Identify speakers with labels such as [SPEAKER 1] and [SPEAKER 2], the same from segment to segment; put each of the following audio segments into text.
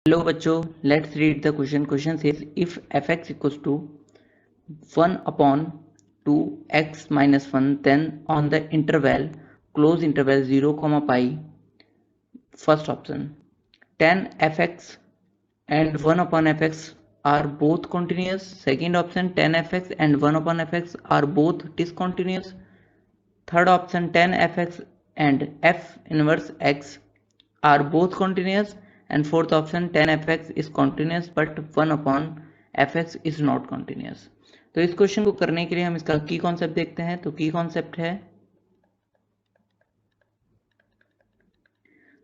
[SPEAKER 1] Hello बच्चों, let's read the question. Question says if fx equals to 1 upon 2x minus 1, then on the interval close interval 0 comma pi, first option, tan fx and 1 upon fx are both continuous. Second option, tan fx and 1 upon fx are both discontinuous. Third option, tan fx and f inverse x are both continuous. And fourth option, tan fx is continuous but 1 upon fx is not continuous. तो इस question को करने के लिए हम इसका की concept देखते हैं. तो की कॉन्सेप्ट है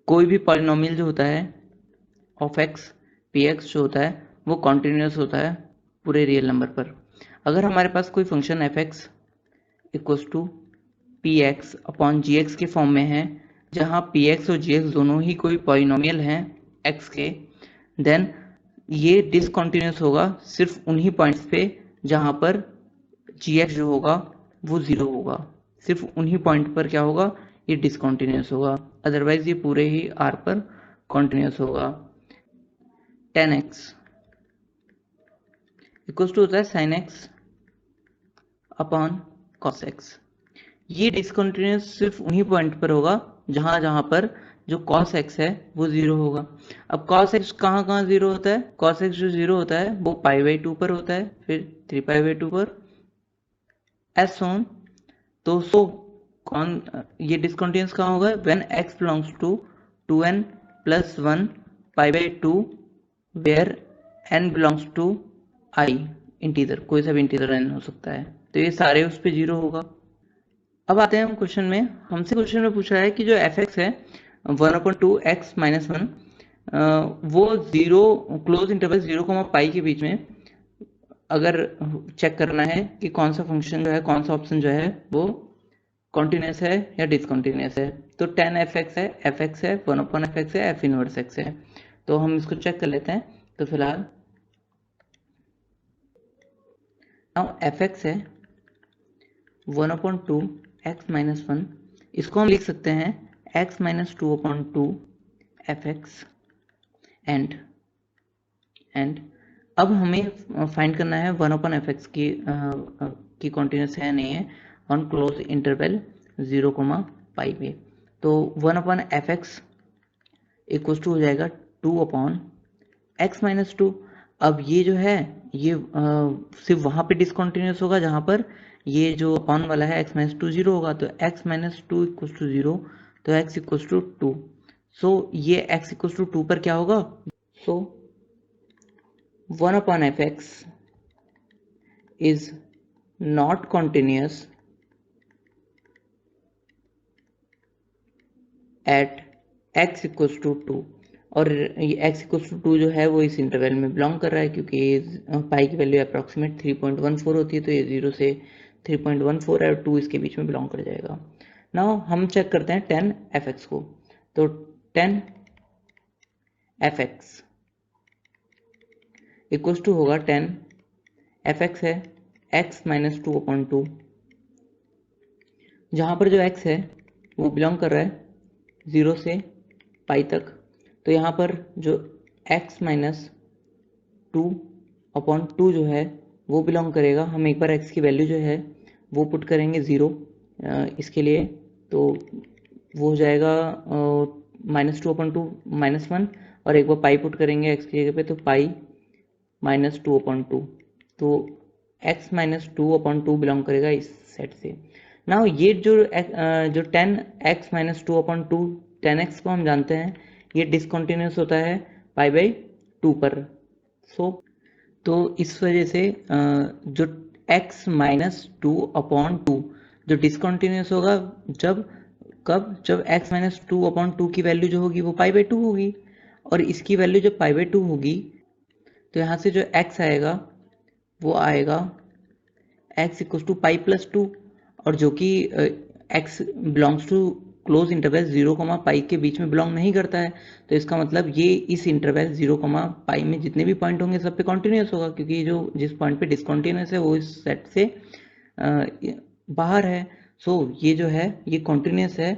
[SPEAKER 1] कोई भी पॉलिनोमियल जो होता है ऑफ एक्स पी एक्स जो होता है वो कॉन्टिन्यूस होता है पूरे रियल नंबर पर. अगर हमारे पास कोई function F X equals to P X upon G X के फॉर्म में है, जहाँ पी एक्स और जी एक्स दोनों ही कोई पॉलिनोमियल हैं एक्स के, देन ये डिसकॉन्टिन्यूस होगा सिर्फ उन्हीं पॉइंट्स पे जहाँ पर जी एक्स जो होगा वो ज़ीरो होगा. सिर्फ उन्हीं पॉइंट पर क्या होगा, ये डिसकॉन्टिन्यूस होगा. अदरवाइज ये पूरे ही आर पर कॉन्टिन्यूस होगा. tan x इक्वल्स टू होता है sin x upon cos x. ये डिसकंटिन्यूस सिर्फ उन्हीं पॉइंट पर होगा जहां जहां पर जो cos x है वो जीरो होगा. अब cos x कहाँ कहाँ जीरो होता है? cos x जो जीरो होता है वो π/2 पर होता है, फिर 3π/2 पर एस ऑन. तो कौन ये डिसकंटिन्यूस कहाँ होगा? When x belongs to 2n plus 1 π/2 where n belongs to i integer, कोई सा भी इंटीजर n हो सकता है. तो ये सारे उस पर जीरो होगा. अब आते हैं हम क्वेश्चन में. हमसे क्वेश्चन में पूछा है कि जो एफ एक्स है 1/2x माइनस 1 वो zero close interval 0 comma pi के बीच में अगर चेक करना है कि कौन सा फंक्शन जो है, कौन सा ऑप्शन जो है वो कॉन्टिन्यूस है या डिसकॉन्टिन्यूस है. तो tan एफ एक्स है, एफ एक्स है, 1/f(x) है, एफ इनवर्स एक्स है. तो हम इसको चेक कर लेते हैं. तो फिलहाल एफ एक्स है 1/2x माइनस 1, इसको हम लिख सकते हैं x minus 2/2 F x. And अब हमें फाइंड करना है 1/f(x) की कॉन्टिन्यूस है नहीं है ऑन क्लोज इंटरवल 0 कोमा पाई पे. तो 1/f(x) इक्वल टू हो जाएगा 2/x माइनस 2. अब ये जो है ये सिर्फ वहाँ पे डिसकॉन्टिन्यूस होगा जहाँ पर ये जो अपॉन वाला है x माइनस 2 जीरो होगा. तो x माइनस 2 इक्वल टू 0, तो x इक्वल टू 2. सो ये x इक्वल टू 2 पर क्या होगा? So 1/f(x) is not continuous at x equal to 2. और ये x इक्वल टू 2 जो है वो इस इंटरवल में बिलोंग कर रहा है, क्योंकि पाई की वैल्यू अप्रॉक्सीमेट 3.14 होती है. तो ये 0 से 3.14 है और 2 इसके बीच में बिलोंग कर जाएगा. नाउ हम चेक करते हैं tan fx को. तो tan fx इक्वल टू होगा tan fx है x माइनस 2/2, जहाँ पर जो x है वो बिलोंग कर रहा है 0 से पाई तक. तो यहाँ पर जो x माइनस 2/2 जो है वो बिलोंग करेगा, हम एक बार x की वैल्यू जो है वो पुट करेंगे 0 इसके लिए. तो वो हो जाएगा माइनस 2/2 माइनस 1, और एक बार पाई पुट करेंगे x की जगह पे, तो पाई माइनस 2/2. तो x माइनस 2/2 बिलोंग करेगा इस सेट से. नाउ ये जो tan x minus 2/2 tan x को हम जानते हैं ये डिसकॉन्टिन्यूस होता है π/2 पर. तो इस वजह से जो x माइनस 2/2 जो डिसकॉन्टिन्यूस होगा जब x माइनस 2/2 की वैल्यू जो होगी वो π/2 होगी, और इसकी वैल्यू जब π/2 होगी तो यहाँ से जो x आएगा वो आएगा x equal to pi plus 2, और जो कि x belongs to close interval 0 comma pi के बीच में बिलोंग नहीं करता है. तो इसका मतलब ये इस इंटरवल 0 कोमा पाई में जितने भी पॉइंट होंगे सब पे कॉन्टिन्यूस होगा, क्योंकि जो जिस पॉइंट पे डिसकॉन्टिन्यूस है वो इस सेट से बाहर है. सो ये जो है ये कॉन्टिन्यूस है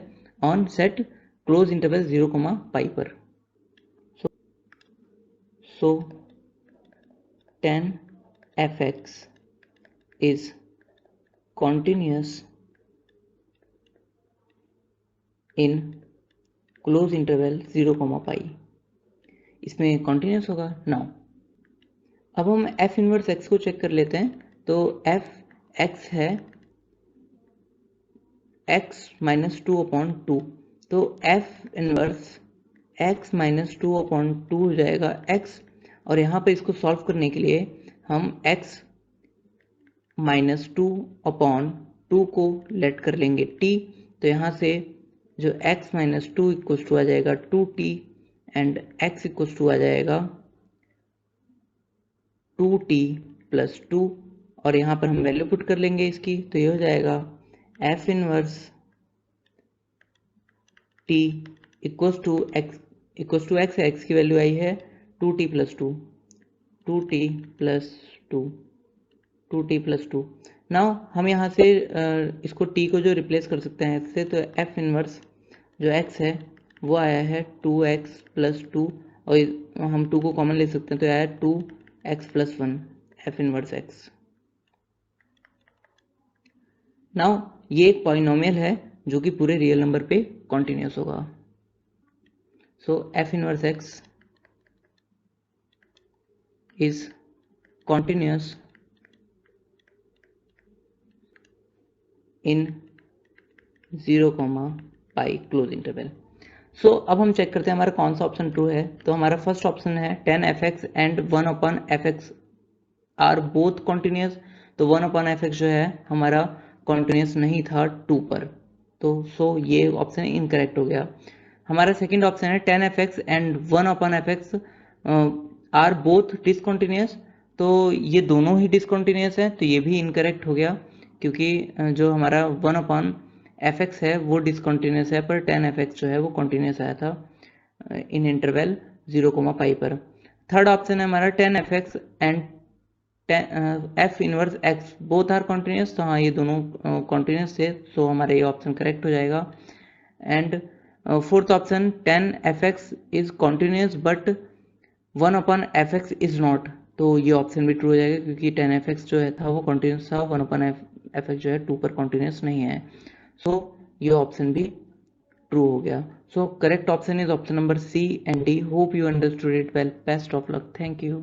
[SPEAKER 1] on set close interval 0 comma pi पर. So tan fx is continuous in close interval 0, pi. इसमें कॉन्टिन्यूस होगा। नाउ अब हम एफ इनवर्स एक्स को चेक कर लेते हैं। तो एफ एक्स है x माइनस 2/2, तो एफ इनवर्स x माइनस 2/2 हो जाएगा x, और यहाँ पे इसको सॉल्व करने के लिए हम x माइनस 2/2 को लेट कर लेंगे t। तो यहाँ से जो x माइनस 2 इक्वल्स टू आ जाएगा 2t and x equals to आ जाएगा 2t प्लस 2, और यहाँ पर हम वैल्यू पुट कर लेंगे इसकी। तो ये हो जाएगा F inverse t equals to x है, x की वैल्यू आई है 2t plus 2, 2t plus 2, 2t plus 2। Now हम यहाँ से इसको t को जो रिप्लेस कर सकते हैं इससे, तो f इनवर्स जो x है वो आया है 2x प्लस 2, और हम 2 को कॉमन ले सकते हैं, तो आया 2x plus 1 f inverse x। Now ये एक पॉलिनोमियल है जो कि पूरे रियल नंबर पे कॉन्टिन्यूस होगा। So f inverse x is continuous in 0, pi close interval. So अब हम चेक करते हैं हमारा कौन सा ऑप्शन ट्रू है। तो हमारा फर्स्ट ऑप्शन है tan fx and 1/fx are both continuous. तो 1/fx जो है हमारा कॉन्टिन्यूस नहीं था 2 पर, तो सो ये ऑप्शन इनकरेक्ट हो गया। हमारा सेकंड ऑप्शन है tan fx and 1/fx are both discontinuous. तो ये दोनों ही डिसकॉन्टिन्यूस है, तो ये भी इनकरेक्ट हो गया, क्योंकि जो हमारा 1/fx है वो डिसकॉन्टिन्यूस है, पर tan fx जो है वो कॉन्टिन्यूस आया था इन इंटरवल 0, पाई पर। थर्ड ऑप्शन है हमारा tan fx and f inverse x both are continuous. तो हाँ, ये दोनों कॉन्टिन्यूस थे, सो हमारा ये ऑप्शन करेक्ट हो जाएगा। And fourth option tan fx is continuous but 1/fx is not. तो ये ऑप्शन भी ट्रू हो जाएगा, क्योंकि tan fx जो है था वो कॉन्टिन्यूस था, 1/fx जो है 2 पर कॉन्टिन्यूस नहीं है। सो ये ऑप्शन भी ट्रू हो गया। So correct option is option number C and D. Hope you understood it well. Best of luck. Thank you.